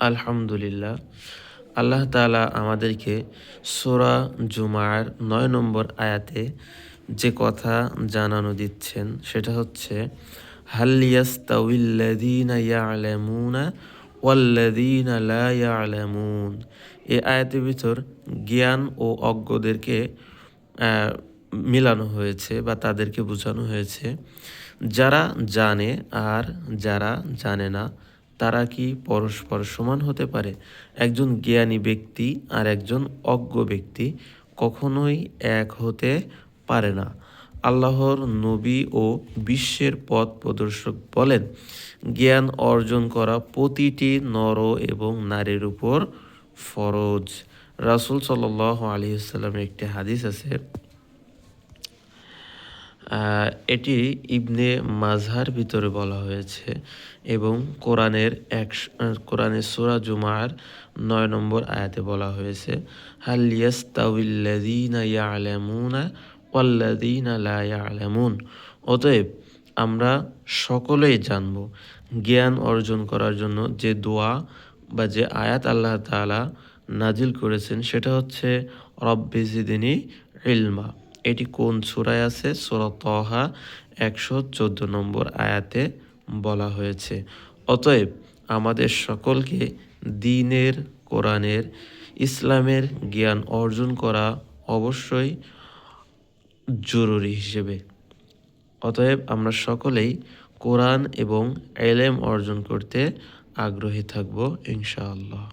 আলহামদুলিল্লাহ, আল্লাহ তাআলা আমাদেরকে সূরা জুমার ৯ নম্বর আয়াতে যে কথা জানানো দিচ্ছেন সেটা হচ্ছে, হাল ইয়াস্তাউিল্লাযীনা ইয়া'লামুনা ওয়াল্লাযীনা লা ইয়া'লামুন। এই আয়াতের ভিতর জ্ঞান ও অজ্ঞদেরকে আহ, মিলানো হয়েছে বা তাদেরকে বোঝানো হয়েছে। যারা জানে আর যারা জানে না, তারা কি পরস্পর সমান হতে পারে? একজন জ্ঞানী ব্যক্তি আর একজন অজ্ঞ ব্যক্তি কখনোই এক হতে পারে না। আল্লাহর নবী ও বিশ্বের পথ প্রদর্শক বলেন, জ্ঞান অর্জন করা প্রতিটি নর এবং নারীর উপর ফরজ। রাসূল সাল্লাল্লাহু আলাইহি ওয়াসাল্লামের একটি হাদিস আছে, এটি ইবনে মাজাহর ভিতরে বলা হয়েছে এবং কোরআনের সূরা জুমার ৯ নম্বর আয়াতে বলা হয়েছে, হাল ইয়াস্তাউিল্লাযীনা ইয়া'লামুনা ওয়াল্লাযীনা লা ইয়া'লামুন। অতএব আমরা সকলেই জানব। জ্ঞান অর্জন করার জন্য যে দোয়া বা যে আয়াত আল্লাহ তাআলা নাজিল করেছেন সেটা হচ্ছে, রব্বি জিদনি ইলমা। এটি কোন সূরায় আছে? সূরা তাহা ১১৪ নম্বর আয়াতে বলা হয়েছে। অতএব আমাদের সকলকে দ্বীনের, কোরআনের, ইসলামের জ্ঞান অর্জন করা অবশ্যই জরুরি হিসেবে। অতএব আমরা সকলেই কোরআন এবং ইলম অর্জন করতে আগ্রহী থাকব ইনশাআল্লাহ।